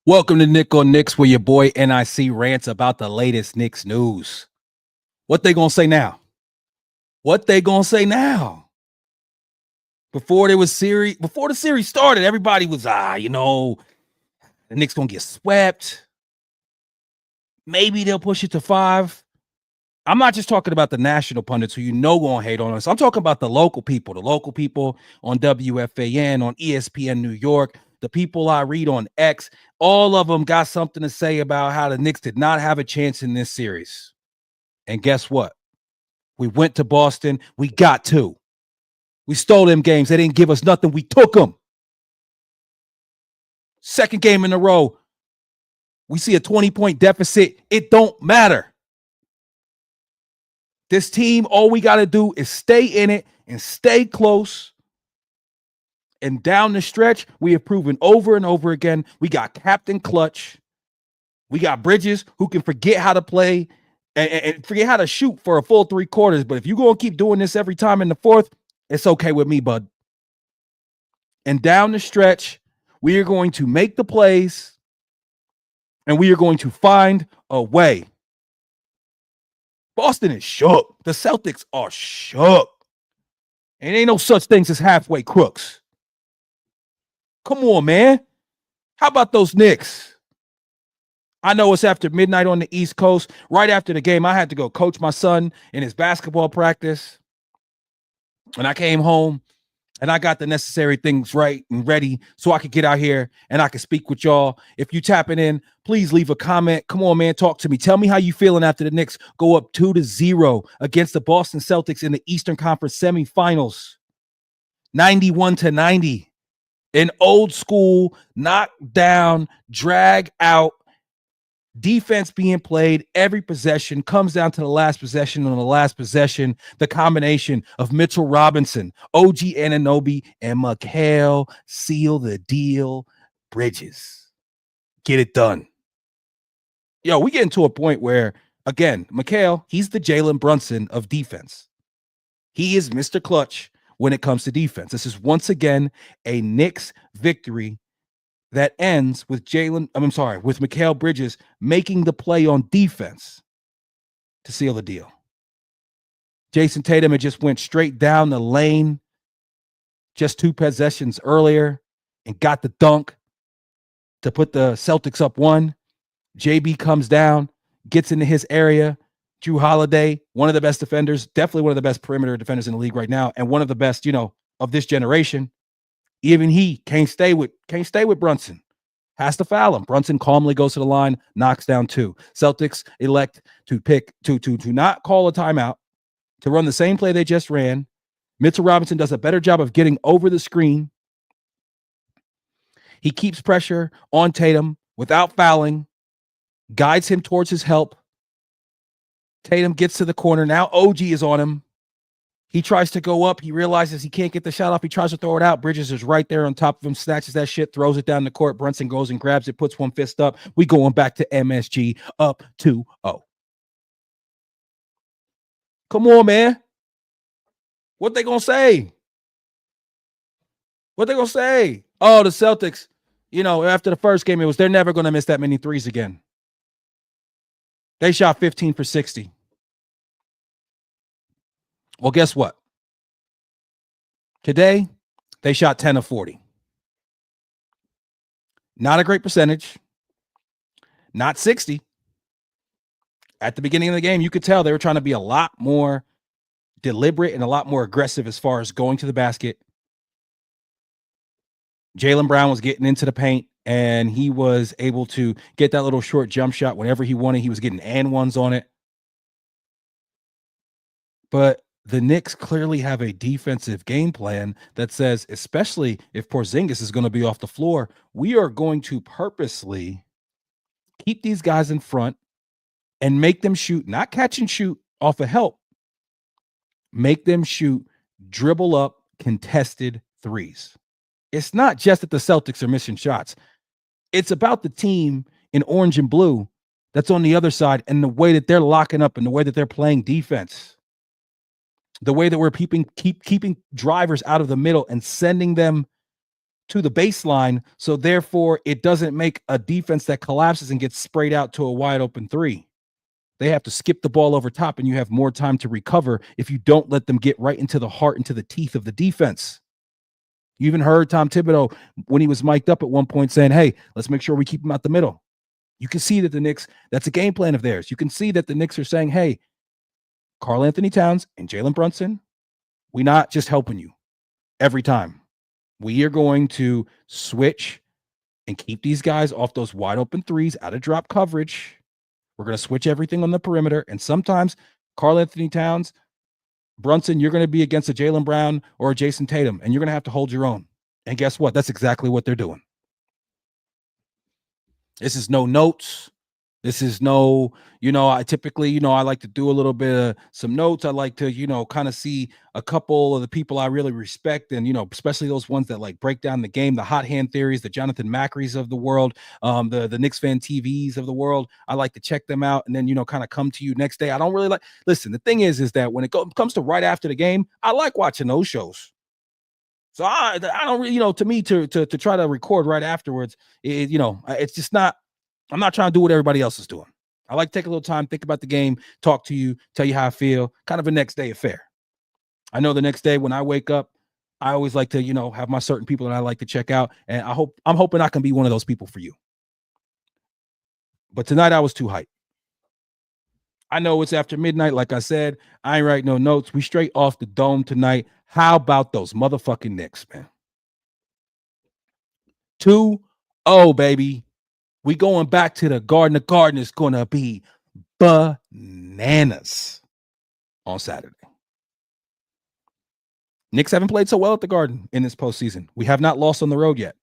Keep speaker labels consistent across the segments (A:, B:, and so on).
A: Welcome to Nic On Knicks, where your boy N.I.C rants about the latest Knicks news. What they gonna say now? What they gonna say now? Before the series started, everybody was the Knicks gonna get swept. Maybe they'll push it to 5. I'm not just talking about the national pundits who gonna hate on us. I'm talking about the local people on WFAN, on ESPN New York, the people I read on X. All of them got something to say about how the Knicks did not have a chance in this series. And guess what? We went to Boston. We got 2. We stole them games. They didn't give us nothing. We took them. Second game in a row. We see a 20-point deficit. It don't matter. This team, all we got to do is stay in it and stay close. And down the stretch, we have proven over and over again, we got Captain Clutch. We got Bridges who can forget how to play and forget how to shoot for a full 3 quarters. But if you're going to keep doing this every time in the fourth, it's okay with me, bud. And down the stretch, we are going to make the plays and we are going to find a way. Boston is shook. The Celtics are shook. And ain't no such things as halfway crooks. Come on, man. How about those Knicks? I know it's after midnight on the East Coast. Right after the game, I had to go coach my son in his basketball practice. And I came home and I got the necessary things right and ready so I could get out here and I could speak with y'all. If you tapping in, please leave a comment. Come on, man, talk to me. Tell me how you feeling after the Knicks go up 2-0 against the Boston Celtics in the Eastern Conference semifinals. 91-90. An old school, knock down, drag out defense being played. Every possession comes down to the last possession. On the last possession, the combination of Mitchell Robinson, OG Anunoby, and Mikal seal the deal. Bridges. Get it done. Yo, we getting to a point where, again, Mikal, he's the Jalen Brunson of defense. He is Mr. Clutch when it comes to defense. This is once again a Knicks victory that ends with with Mikal Bridges making the play on defense to seal the deal. Jason Tatum had just went straight down the lane just 2 possessions earlier and got the dunk to put the Celtics up 1. JB comes down, gets into his area. Drew Holiday, one of the best defenders, definitely one of the best perimeter defenders in the league right now, and one of the best, of this generation. Even he can't stay with Brunson. Has to foul him. Brunson calmly goes to the line, knocks down 2. Celtics elect to pick to not call a timeout, to run the same play they just ran. Mitchell Robinson does a better job of getting over the screen. He keeps pressure on Tatum without fouling, guides him towards his help. Tatum gets to the corner. Now OG is on him. He tries to go up. He realizes he can't get the shot off. He tries to throw it out. Bridges is right there on top of him, snatches that shit, throws it down the court. Brunson goes and grabs it, puts one fist up. We going back to MSG, up 2-0. Come on, man. What they gonna say? What they gonna say? Oh, the Celtics, after the first game, it was they're never gonna miss that many threes again. They shot 15 for 60. Well, guess what? Today, they shot 10 of 40. Not a great percentage. Not 60. At the beginning of the game, you could tell they were trying to be a lot more deliberate and a lot more aggressive as far as going to the basket. Jaylen Brown was getting into the paint, and he was able to get that little short jump shot whenever he wanted. He was getting and ones on it. But the Knicks clearly have a defensive game plan that says, especially if Porzingis is going to be off the floor, we are going to purposely keep these guys in front and make them shoot, not catch and shoot off of help, make them shoot dribble up contested threes. It's not just that the Celtics are missing shots. It's about the team in orange and blue that's on the other side and the way that they're locking up and the way that they're playing defense. The way that we're keeping drivers out of the middle and sending them to the baseline. So therefore, it doesn't make a defense that collapses and gets sprayed out to a wide open three. They have to skip the ball over top, and you have more time to recover if you don't let them get right into the heart, into the teeth of the defense. You even heard Tom Thibodeau when he was mic'd up at one point saying, hey, let's make sure we keep him out the middle. You can see that the Knicks, that's a game plan of theirs. You can see that the Knicks are saying, hey, Karl Anthony Towns and Jalen Brunson, we're not just helping you every time. We are going to switch and keep these guys off those wide open threes out of drop coverage. We're going to switch everything on the perimeter. And sometimes Karl Anthony Towns, Brunson, you're going to be against a Jaylen Brown or a Jason Tatum, and you're going to have to hold your own. And guess what? That's exactly what they're doing. This is no notes. This is no, I typically, I like to do a little bit of some notes. I like to, kind of see a couple of the people I really respect and, especially those ones that like break down the game, the hot hand theories, the Jonathan Macri's of the world, the Knicks fan TVs of the world. I like to check them out and then, kind of come to you next day. I don't really listen, the thing is that when it comes to right after the game, I like watching those shows. So I don't really, to me, to try to record right afterwards, it's just not, I'm not trying to do what everybody else is doing. I like to take a little time, think about the game, talk to you, tell you how I feel, kind of a next day affair. I know the next day when I wake up, I always like to, have my certain people that I like to check out. And I'm hoping I can be one of those people for you. But tonight I was too hyped. I know it's after midnight. Like I said, I ain't writing no notes. We straight off the dome tonight. How about those motherfucking Knicks, man? 2-0, baby. We going back to the Garden. The Garden is going to be bananas on Saturday. Knicks haven't played so well at the Garden in this postseason. We have not lost on the road yet.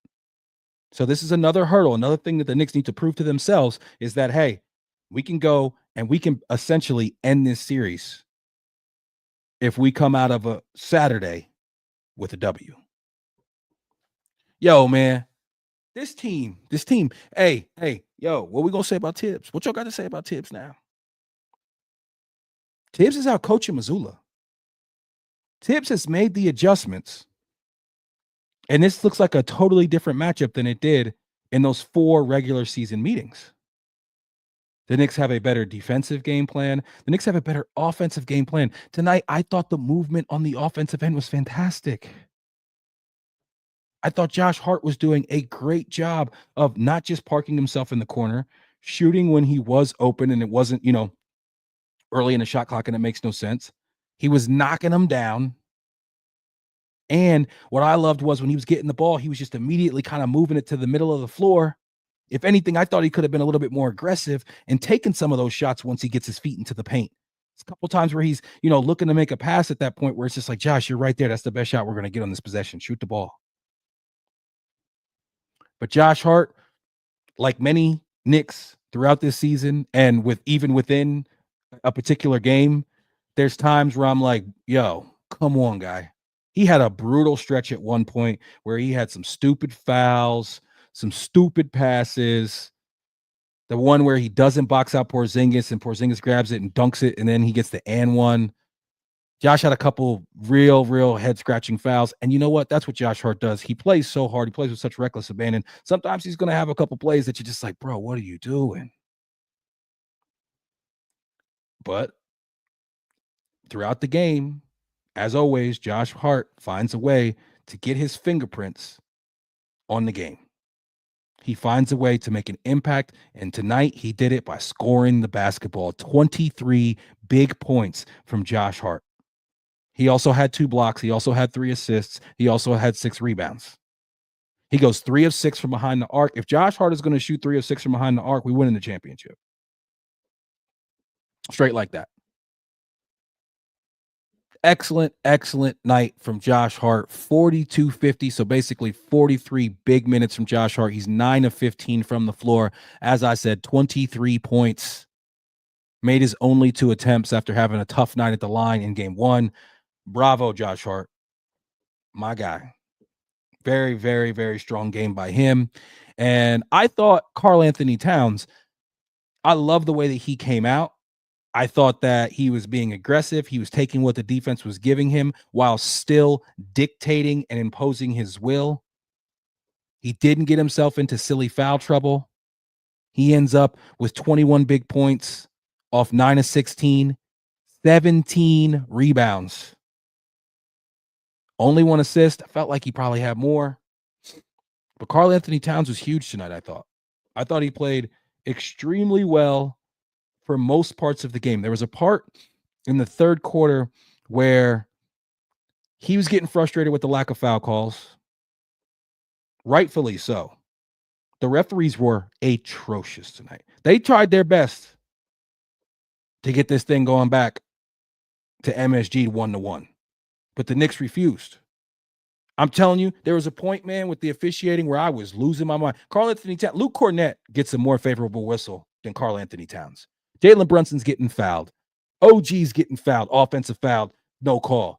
A: So this is another hurdle. Another thing that the Knicks need to prove to themselves is that, hey, we can go and we can essentially end this series if we come out of a Saturday with a W. Yo, man, this team, hey, yo, what we gonna say about Tibbs? What y'all got to say about Tibbs now? Tibbs is out coaching Missoula. Tibbs has made the adjustments, and this looks like a totally different matchup than it did in those 4 regular season meetings. The Knicks have a better defensive game plan. The Knicks have a better offensive game plan. Tonight, I thought the movement on the offensive end was fantastic. I thought Josh Hart was doing a great job of not just parking himself in the corner, shooting when he was open and it wasn't, early in the shot clock and it makes no sense. He was knocking them down. And what I loved was when he was getting the ball, he was just immediately kind of moving it to the middle of the floor. If anything, I thought he could have been a little bit more aggressive and taken some of those shots once he gets his feet into the paint. It's a couple times where he's, looking to make a pass at that point where it's just like, Josh, you're right there. That's the best shot we're going to get on this possession. Shoot the ball. But Josh Hart, like many Knicks throughout this season and even within a particular game, there's times where I'm like, yo, come on, guy. He had a brutal stretch at one point where he had some stupid fouls, some stupid passes. The one where he doesn't box out Porzingis and Porzingis grabs it and dunks it, and then he gets the and one. Josh had a couple real head-scratching fouls, and you know what? That's what Josh Hart does. He plays so hard. He plays with such reckless abandon. Sometimes he's going to have a couple plays that you're just like, bro, what are you doing? But throughout the game, as always, Josh Hart finds a way to get his fingerprints on the game. He finds a way to make an impact, and tonight he did it by scoring the basketball. 23 big points from Josh Hart. He also had 2 blocks. He also had 3 assists. He also had 6 rebounds. He goes 3 of 6 from behind the arc. If Josh Hart is going to shoot 3 of 6 from behind the arc, we win in the championship. Straight like that. Excellent night from Josh Hart. 42-50, so basically 43 big minutes from Josh Hart. He's 9 of 15 from the floor. As I said, 23 points. Made his only 2 attempts after having a tough night at the line in game 1. Bravo, Josh Hart. My guy. Very, very strong game by him. And I thought Karl Anthony Towns, I love the way that he came out. I thought that he was being aggressive. He was taking what the defense was giving him while still dictating and imposing his will. He didn't get himself into silly foul trouble. He ends up with 21 big points off 9 of 16, 17 rebounds. Only 1 assist. I felt like he probably had more. But Karl Anthony Towns was huge tonight, I thought. I thought he played extremely well for most parts of the game. There was a part in the third quarter where he was getting frustrated with the lack of foul calls. Rightfully so. The referees were atrocious tonight. They tried their best to get this thing going back to MSG 1-1, but the Knicks refused. I'm telling you, there was a point, man, with the officiating where I was losing my mind. Karl Anthony Towns, Luke Cornett gets a more favorable whistle than Karl Anthony Towns. Jalen Brunson's getting fouled. OG's getting fouled, offensive foul, no call.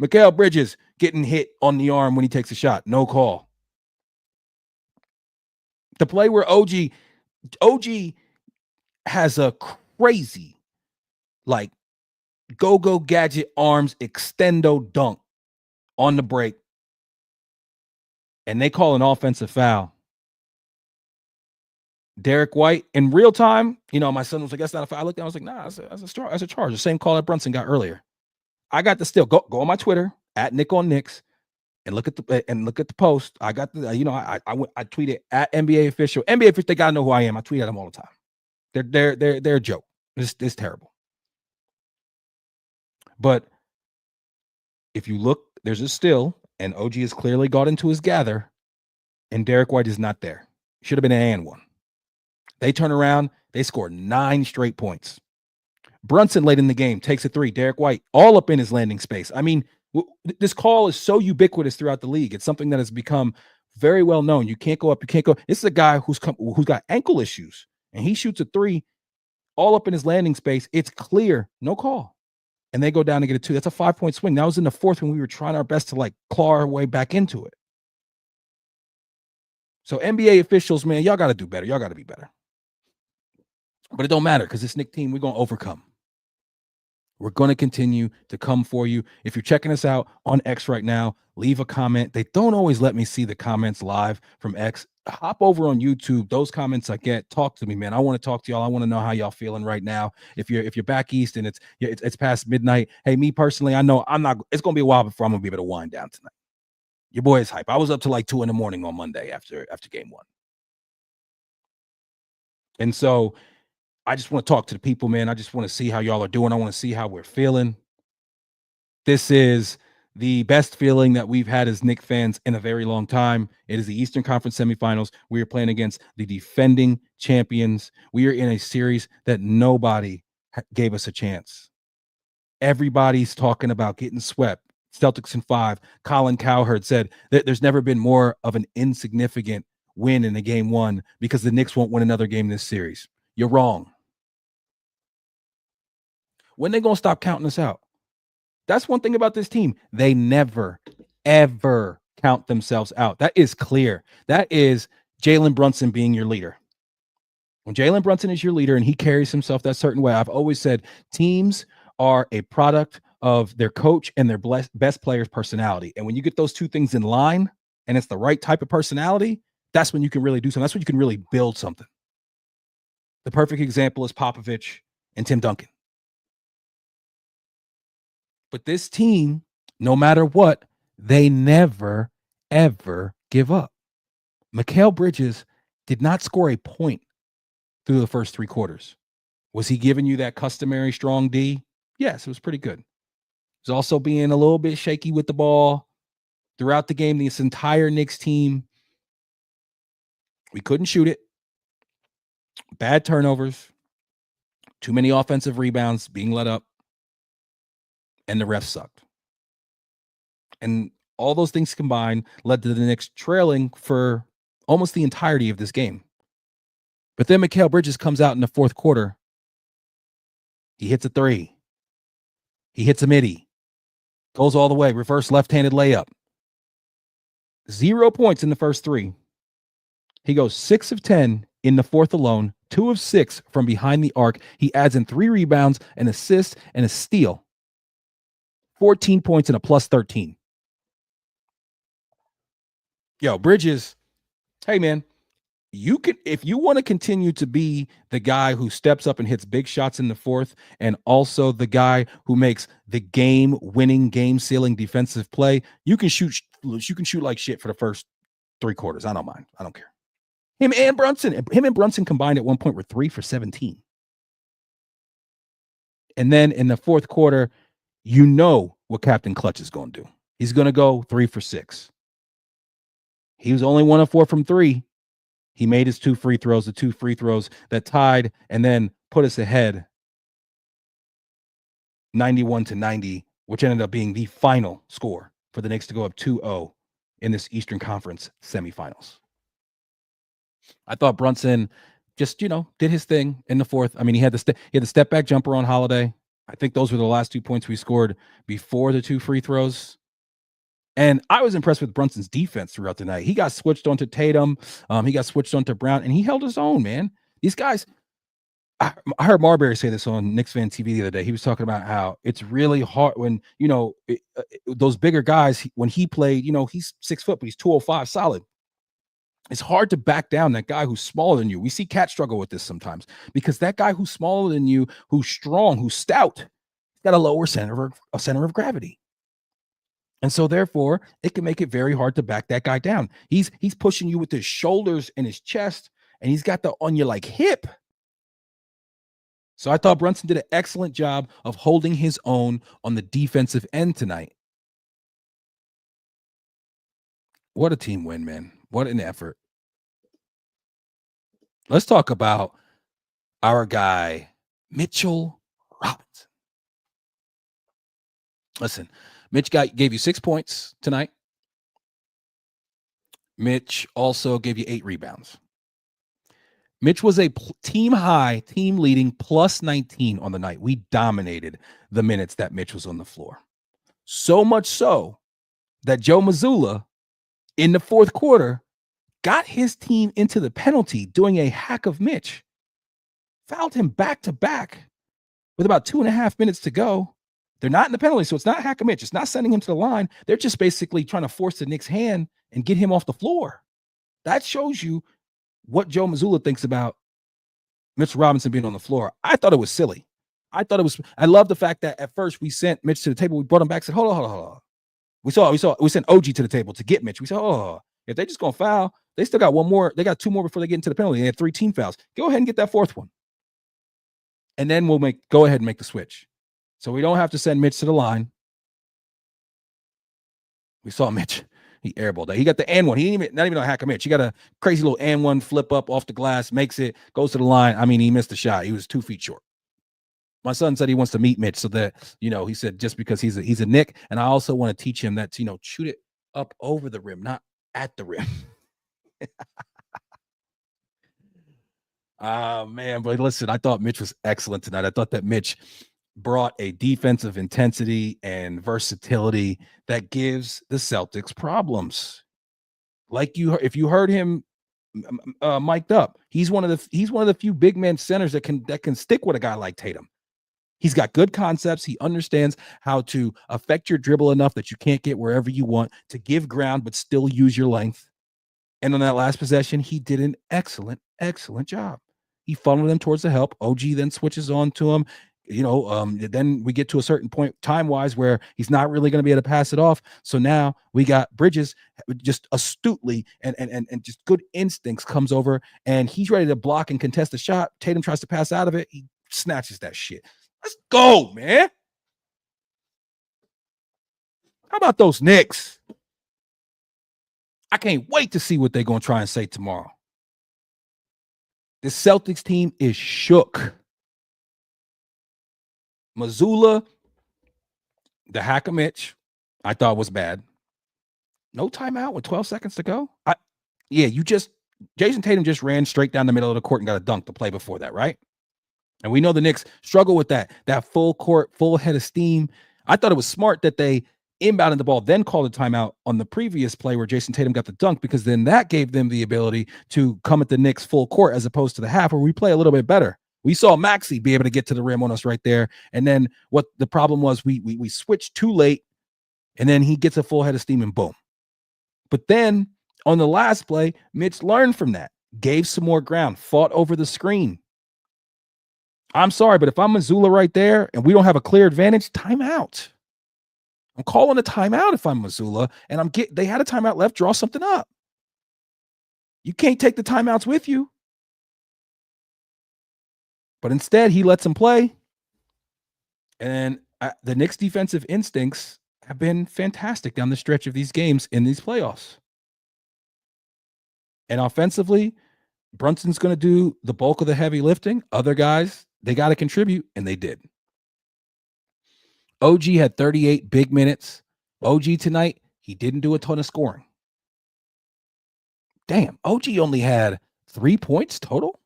A: Mikal Bridges getting hit on the arm when he takes a shot, no call. The play where OG has a crazy, like, go-go gadget arms extendo dunk on the break, and they call an offensive foul. Derek White, in real time, my son was like, that's not a foul. I looked down, I was like, nah, that's a charge. The same call that Brunson got earlier. I got the still. Go on my Twitter, at Nic On Knicks, and look at the post. I got the, I tweeted at NBA official. NBA official, they gotta know who I am. I tweet at them all the time. They're a joke. It's terrible. But if you look, there's a still, and OG has clearly got into his gather, and Derek White is not there. Should have been an and one. They turn around, they score 9 straight points. Brunson late in the game takes a 3. Derek White all up in his landing space. I mean, this call is so ubiquitous throughout the league. It's something that has become very well known. You can't go up. You can't go. This is a guy who's got ankle issues, and he shoots a 3 all up in his landing space. It's clear, no call. And they go down and get a 2. That's a 5-point swing. That was in the fourth when we were trying our best to claw our way back into it. So NBA officials, man, y'all got to do better. Y'all got to be better. But it don't matter because this Knicks team, we're going to overcome. We're going to continue to come for you. If you're checking us out on X right now, leave a comment. They don't always let me see the comments live from X. Hop over on YouTube. Those comments I get, talk to me, man. I want to talk to y'all. I want to know how y'all feeling right now. If you're back east and it's past midnight, hey, me personally, I know it's going to be a while before I'm going to be able to wind down tonight. Your boy is hype. I was up to 2 a.m. on Monday after game 1. And so I just want to talk to the people, man. I just want to see how y'all are doing. I want to see how we're feeling. This is the best feeling that we've had as Knicks fans in a very long time. It is the Eastern Conference semifinals. We are playing against the defending champions. We are in a series that nobody gave us a chance. Everybody's talking about getting swept. Celtics in 5. Colin Cowherd said that there's never been more of an insignificant win in a game 1 because the Knicks won't win another game this series. You're wrong. When they going to stop counting us out? That's one thing about this team. They never, ever count themselves out. That is clear. That is Jalen Brunson being your leader. When Jalen Brunson is your leader and he carries himself that certain way, I've always said teams are a product of their coach and their best player's personality. And when you get those two things in line and it's the right type of personality, that's when you can really do something. That's when you can really build something. The perfect example is Popovich and Tim Duncan. But this team, no matter what, they never, ever give up. Mikal Bridges did not score a point through the first 3 quarters. Was he giving you that customary strong D? Yes, it was pretty good. He was also being a little bit shaky with the ball throughout the game. This entire Knicks team, we couldn't shoot it. Bad turnovers. Too many offensive rebounds being let up. And the refs sucked. And all those things combined led to the Knicks trailing for almost the entirety of this game. But then Mikal Bridges comes out in the fourth quarter. He hits a 3. He hits a midi. Goes all the way. Reverse left-handed layup. 0 points in the first 3. He goes 6 of 10 in the fourth alone. 2 of 6 from behind the arc. He adds in 3 rebounds, an assist, and a steal. 14 points and a plus 13. Yo, Bridges, hey man, you can, if you want to continue to be the guy who steps up and hits big shots in the fourth, and also the guy who makes the game-winning, game-sealing defensive play, you can shoot like shit for the first 3 quarters. I don't mind. I don't care. Him and Brunson combined at one point were 3 for 17. And then in the fourth quarter, you know what Captain Clutch is going to do. He's going to go 3 for 6. He was only 1 of 4 from 3. He made his 2 free throws, the 2 free throws that tied and then put us ahead 91-90, which ended up being the final score for the Knicks to go up 2-0 in this Eastern Conference semifinals. I thought Brunson just, did his thing in the fourth. I mean, he had the step back jumper on Holiday. I think those were the last 2 points we scored before the 2 free throws. And I was impressed with Brunson's defense throughout the night. He got switched onto Tatum. He got switched onto Brown, and he held his own, man. These guys, I heard Marbury say this on Knicks Fan TV the other day. He was talking about how it's really hard when, those bigger guys, when he played, he's 6 foot, but he's 205 solid. It's hard to back down that guy who's smaller than you. We see Cat struggle with this sometimes because that guy who's smaller than you, who's strong, who's stout, got a lower center of gravity. And so therefore, it can make it very hard to back that guy down. He's pushing you with his shoulders and his chest, and he's got the on your like hip. So I thought Brunson did an excellent job of holding his own on the defensive end tonight. What a team win, man. What an effort. Let's talk about our guy, Mitchell Robinson. Listen, Mitch gave you 6 points tonight. Mitch also gave you 8 rebounds. Mitch was a team high, team leading plus 19 on the night. We dominated the minutes that Mitch was on the floor. So much so that Joe Mazzulla in the fourth quarter got his team into the penalty doing a hack of Mitch. Fouled him back to back with about 2.5 minutes to go. They're not in the penalty, so it's not hack of Mitch. It's not sending him to the line. They're just basically trying to force the Knicks' hand and get him off the floor. That shows you what Joe Mazzulla thinks about Mitch Robinson being on the floor. I thought it was silly. I love the fact that at first we sent Mitch to the table. We brought him back, said, hold on. We sent OG to the table to get Mitch. We said, if they just going to foul, they still got 1 more. They got 2 more before they get into the penalty. They had 3 team fouls. Go ahead and get that 4th one. And then we'll go ahead and make the switch. So we don't have to send Mitch to the line. We saw Mitch. He airballed that. He got the N1. He didn't even, not even a hack of Mitch. He got a crazy little N1 flip up off the glass, makes it, goes to the line. I mean, he missed the shot. He was 2 feet short. My son said he wants to meet Mitch so that, he said just because he's a Nick. And I also want to teach him that, shoot it up over the rim, not at the rim. Man, but listen, I thought Mitch was excellent tonight. I thought that Mitch brought a defensive intensity and versatility that gives the Celtics problems. Like if you heard him mic'd up, he's one of the few big man centers that can stick with a guy like Tatum. He's got good concepts. He understands how to affect your dribble enough that you can't get wherever you want, to give ground but still use your length. And on that last possession, he did an excellent job. He funneled him towards the help. OG then switches on to him. Then we get to a certain point time-wise where he's not really going to be able to pass it off. So now we got Bridges just astutely and just good instincts comes over, and he's ready to block and contest the shot. Tatum tries to pass out of it. He snatches that shit. Let's go, man. How about those Knicks? I can't wait to see what they're going to try and say tomorrow. This Celtics team is shook. Mazzulla, the hack of Mitch, I thought was bad. No timeout with 12 seconds to go. Jason Tatum just ran straight down the middle of the court and got a dunk the play before that, right? And we know the Knicks struggle with that full court, full head of steam. I thought it was smart that they inbounded the ball, then called a timeout on the previous play where Jason Tatum got the dunk, because then that gave them the ability to come at the Knicks full court as opposed to the half where we play a little bit better. We saw Maxey be able to get to the rim on us right there. And then what the problem was, we switched too late, and then he gets a full head of steam and boom. But then On the last play, Mitch learned from that, gave some more ground, fought over the screen. I'm sorry, but if I'm Missoula right there and we don't have a clear advantage, timeout. I'm calling a timeout if I'm Missoula, and they had a timeout left, draw something up. You can't take the timeouts with you. But instead, he lets them play. And the Knicks' defensive instincts have been fantastic down the stretch of these games in these playoffs. And offensively, Brunson's going to do the bulk of the heavy lifting. Other guys, they got to contribute, and they did. OG had 38 big minutes. OG tonight, he didn't do a ton of scoring. Damn, OG only had 3 points total?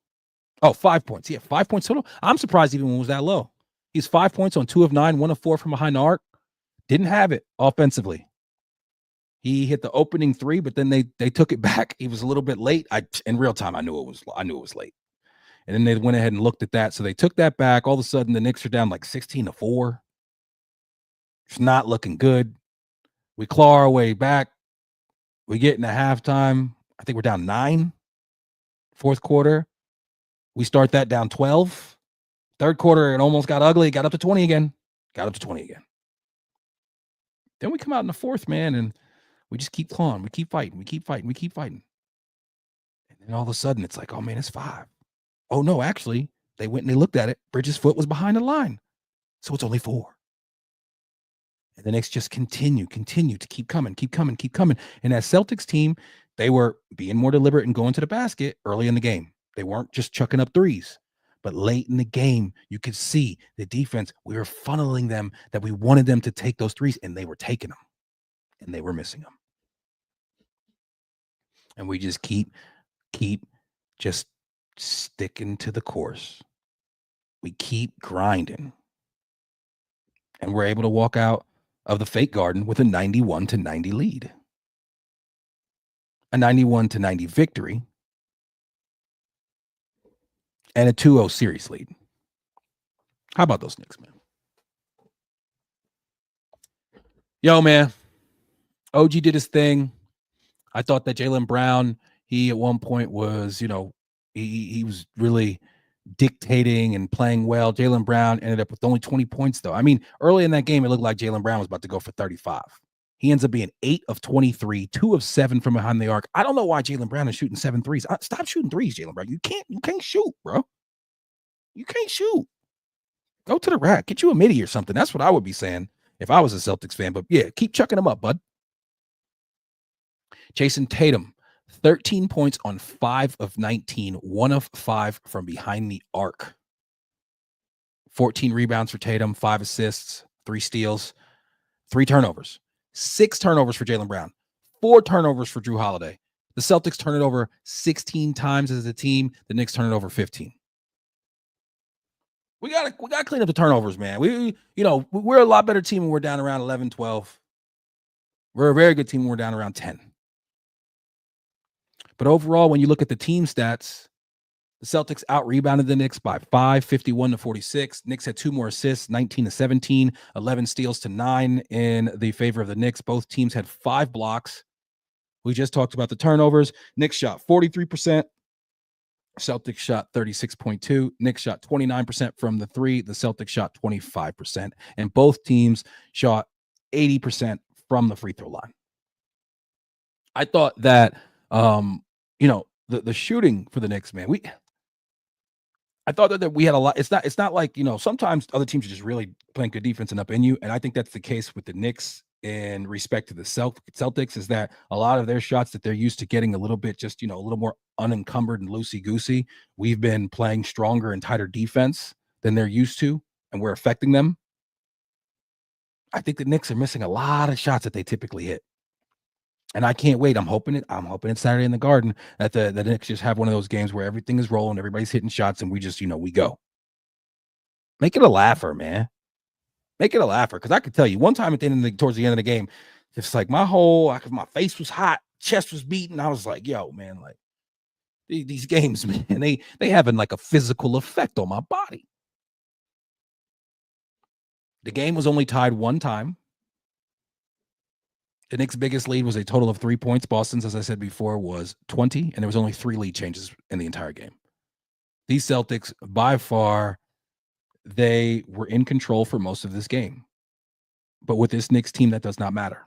A: Oh, 5 points. Yeah, 5 points total. I'm surprised even when it was that low. He's 5 points on 2 of 9, 1 of 4 from behind the arc. Didn't have it offensively. He hit the opening three, but then they took it back. He was a little bit late. In real time, I knew it was late. And then they went ahead and looked at that. So they took that back. All of a sudden, the Knicks are down like 16-4. It's not looking good. We claw our way back. We get into halftime. I think we're down 9. Fourth quarter, we start that down 12. Third quarter, it almost got ugly. Got up to 20 again. Then we come out in the fourth, man, and we just keep clawing. We keep fighting. And then all of a sudden, it's like, oh, man, it's 5. Oh, no, actually, they went and they looked at it. Bridges' foot was behind the line. So it's only 4. And the Knicks just continue to keep coming. And that Celtics team, they were being more deliberate and going to the basket early in the game. They weren't just chucking up threes. But late in the game, you could see the defense, we were funneling them, that we wanted them to take those threes, and they were taking them. And they were missing them. And we just keep just sticking to the course. We keep grinding. And we're able to walk out of the fake garden with a 91-90 lead. A 91-90 victory. And a 2-0 series lead. How about those Knicks, man? Yo, man. OG did his thing. I thought that Jaylen Brown, he at one point was, he was really dictating and playing well. Jaylen Brown ended up with only 20 points, though. I mean, early in that game, it looked like Jaylen Brown was about to go for 35. He ends up being 8 of 23, 2 of 7 from behind the arc. I don't know why Jaylen Brown is shooting 7 threes. Stop shooting threes, Jaylen Brown. You can't shoot, bro. You can't shoot. Go to the rack. Get you a midi or something. That's what I would be saying if I was a Celtics fan. But yeah, keep chucking them up, bud. Jason Tatum, 13 points on 5 of 19, 1 of 5 from behind the arc. 14 rebounds for Tatum, 5 assists, 3 steals, 3 turnovers. 6 turnovers for Jaylen Brown, 4 turnovers for Jrue Holiday. The Celtics turn it over 16 times as a team. The Knicks turn it over 15. We gotta clean up the turnovers, man. We're a lot better team when we're down around 11, 12. We're a very good team when we're down around 10. But overall, when you look at the team stats, the Celtics out-rebounded the Knicks by 5, 51-46. Knicks had 2 more assists, 19-17, 11 steals to 9 in the favor of the Knicks. Both teams had 5 blocks. We just talked about the turnovers. Knicks shot 43%. Celtics shot 36.2. Knicks shot 29% from the 3. The Celtics shot 25%. And both teams shot 80% from the free throw line. I thought that, the shooting for the Knicks, man, I thought that we had a lot. It's not like, sometimes other teams are just really playing good defense and up in you. And I think that's the case with the Knicks in respect to the Celtics, is that a lot of their shots that they're used to getting a little bit just, a little more unencumbered and loosey-goosey. We've been playing stronger and tighter defense than they're used to, and we're affecting them. I think the Knicks are missing a lot of shots that they typically hit. And I can't wait. I'm hoping it's Saturday in the Garden that the Knicks just have one of those games where everything is rolling, everybody's hitting shots, and we just, we go. Make it a laugher, man. Make it a laugher. Because I could tell you, one time towards the end of the game, it's like my face was hot, chest was beating. I was like, yo, man, like these games, man, they having like a physical effect on my body. The game was only tied one time. The Knicks' biggest lead was a total of 3 points. Boston's, as I said before, was 20, and there was only 3 lead changes in the entire game. These Celtics, by far, they were in control for most of this game. But with this Knicks team, that does not matter.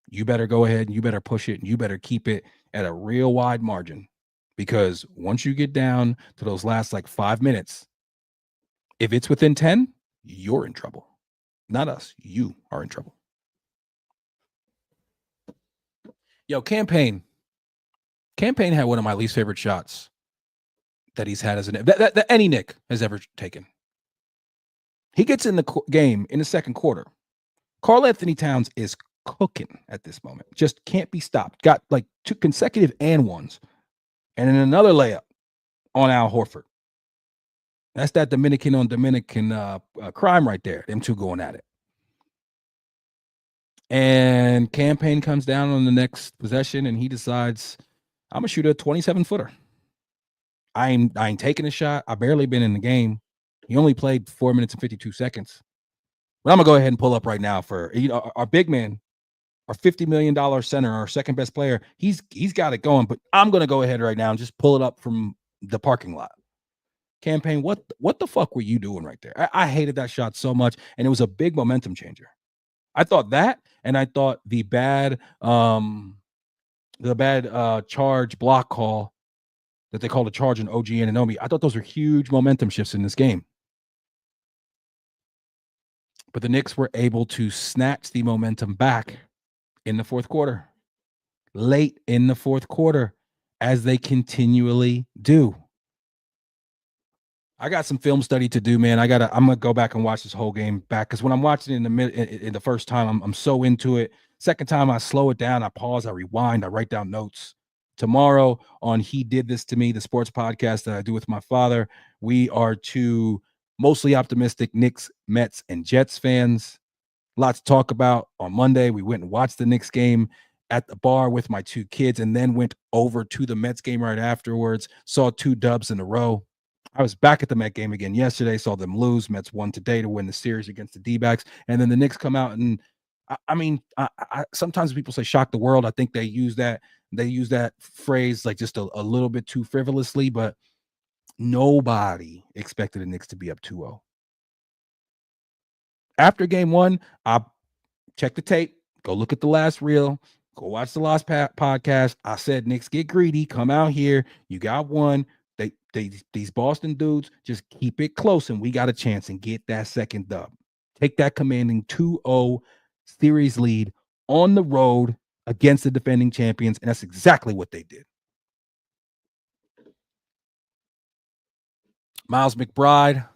A: You better go ahead and you better push it and you better keep it at a real wide margin, because once you get down to those last like 5 minutes, if it's within 10, you're in trouble. Not us. You are in trouble. Yo, Campaign had one of my least favorite shots that he's had as that any Nick has ever taken. He gets in the game in the second quarter. Karl Anthony Towns is cooking at this moment. Just can't be stopped. Got like 2 consecutive and ones. And then another layup on Al Horford. That's that Dominican on Dominican crime right there. Them two going at it. And Campaign comes down on the next possession, and he decides, I'm going to shoot a 27-footer. I ain't taking a shot. I barely been in the game. He only played 4 minutes and 52 seconds. But I'm going to go ahead and pull up right now for our big man, our $50 million center, our second best player. He's got it going, but I'm going to go ahead right now and just pull it up from the parking lot. Campaign, what the fuck were you doing right there? I hated that shot so much, and it was a big momentum changer. I thought that, and I thought the bad charge block call that they called a charge on OG Anunoby, I thought those were huge momentum shifts in this game. But the Knicks were able to snatch the momentum back in the fourth quarter, late in the fourth quarter, as they continually do. I got some film study to do, man. I'm gonna go back and watch this whole game back, because when I'm watching it in the first time, I'm so into it. Second time, I slow it down, I pause, I rewind, I write down notes. Tomorrow on He Did This to Me, the sports podcast that I do with my father, we are two mostly optimistic Knicks, Mets, and Jets fans. Lots to talk about. On Monday, we went and watched the Knicks game at the bar with my 2 kids, and then went over to the Mets game right afterwards. Saw 2 dubs in a row. I was back at the Met game again yesterday, saw them lose. Mets won today to win the series against the D-backs. And then the Knicks come out, and I sometimes people say shock the world. I think they use that phrase like just a little bit too frivolously, but nobody expected the Knicks to be up 2-0. After game 1, I check the tape, go look at the last reel, go watch the last podcast. I said, Knicks, get greedy, come out here. You got one. These Boston dudes, just keep it close, and we got a chance and get that second dub. Take that commanding 2-0 series lead on the road against the defending champions, and that's exactly what they did. Miles McBride,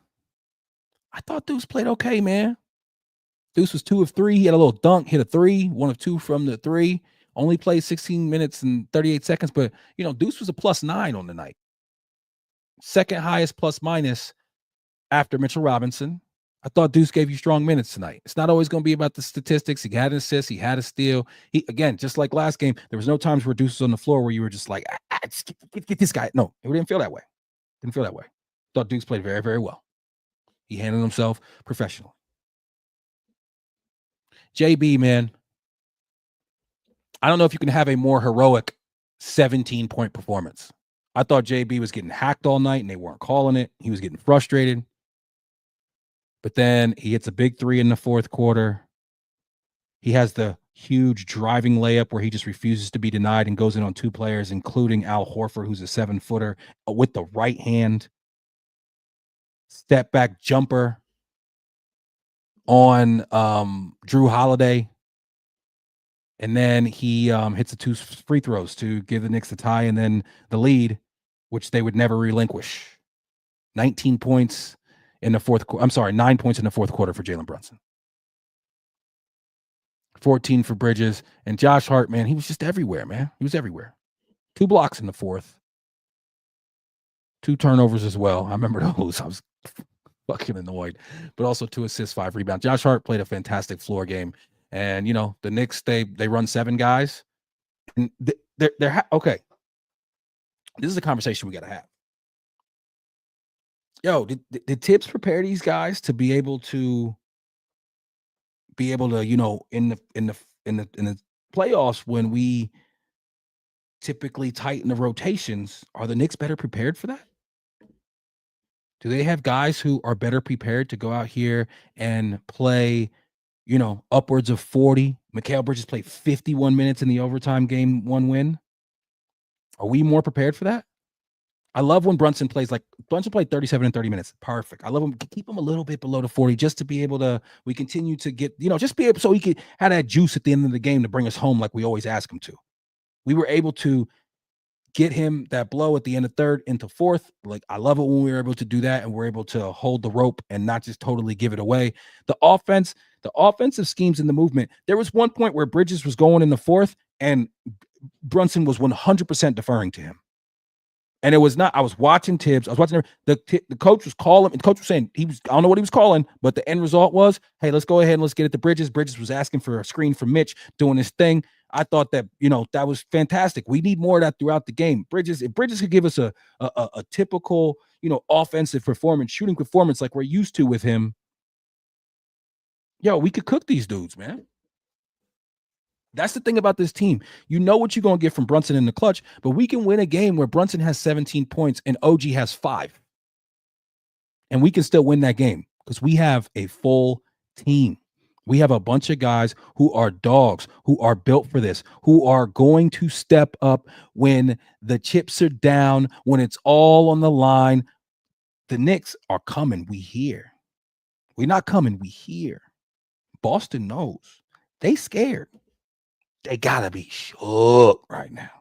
A: I thought Deuce played okay, man. Deuce was 2 of 3. He had a little dunk, hit a 3, 1 of 2 from the 3. Only played 16 minutes and 38 seconds, but Deuce was a +9 on the night. Second highest plus minus after Mitchell Robinson. I thought Deuce gave you strong minutes tonight. It's not always going to be about the statistics. He had an assist. He had a steal. Again, just like last game, there was no times where Deuce was on the floor where you were just like, just get this guy. No, it didn't feel that way. Thought Deuce played very, very well. He handled himself professionally. JB, man, I don't know if you can have a more heroic 17-point performance. I thought JB was getting hacked all night and they weren't calling it. He was getting frustrated. But then he hits a big 3 in the fourth quarter. He has the huge driving layup where he just refuses to be denied and goes in on 2 players, including Al Horford, who's a 7-footer, with the right hand. Step back jumper on Drew Holiday. And then he hits the 2 free throws to give the Knicks the tie and then the lead, which they would never relinquish. 19 points in the fourth quarter. I'm sorry, 9 points in the fourth quarter for Jalen Brunson. 14 for Bridges. And Josh Hart, man, he was just everywhere, man. He was everywhere. 2 blocks in the fourth. 2 turnovers as well. I remember those. I was fucking annoyed. But also 2 assists, 5 rebounds. Josh Hart played a fantastic floor game. And, the Knicks, they run 7 guys. And they're okay. This is a conversation we got to have. Yo, did Tibbs prepare these guys to be able to, in the playoffs when we typically tighten the rotations, are the Knicks better prepared for that? Do they have guys who are better prepared to go out here and play, upwards of 40? Mikal Bridges played 51 minutes in the overtime game, 1 win. Are we more prepared for that? I love when Brunson plays Brunson played 37 and 30 minutes. Perfect. I love him. Keep him a little bit below the 40 just to be able to, we continue to get, just be able so he could have that juice at the end of the game to bring us home like we always ask him to. We were able to get him that blow at the end of third into fourth. Like, I love it when we were able to do that and we're able to hold the rope and not just totally give it away. The offensive schemes in the movement. There was one point where Bridges was going in the fourth and Brunson was 100% deferring to him. And it was not, I was watching Tibbs. I was watching the coach was calling. The coach was saying I don't know what he was calling, but the end result was, hey, let's go ahead and let's get it to Bridges. Bridges was asking for a screen from Mitch doing his thing. I thought that, that was fantastic. We need more of that throughout the game. If Bridges could give us a typical, offensive performance, shooting performance like we're used to with him, we could cook these dudes, man. That's the thing about this team. You know what you're going to get from Brunson in the clutch, but we can win a game where Brunson has 17 points and OG has 5. And we can still win that game because we have a full team. We have a bunch of guys who are dogs, who are built for this, who are going to step up when the chips are down, when it's all on the line. The Knicks are coming. We hear. We're not coming. We hear. Boston knows. They scared. They gotta be shook right now.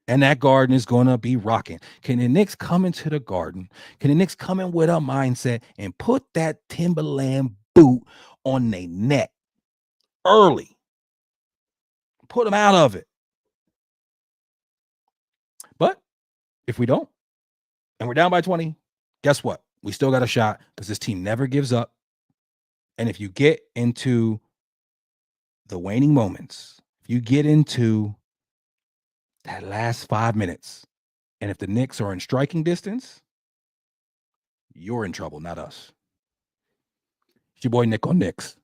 A: And that Garden is gonna be rocking. Can the Knicks come into the Garden? Can the Knicks come in with a mindset and put that Timberland boot on their neck early? Put them out of it. But if we don't, and we're down by 20, guess what? We still got a shot because this team never gives up. And if you get into the waning moments, if you get into that last 5 minutes, and if the Knicks are in striking distance, you're in trouble, not us. It's your boy Nic On Knicks.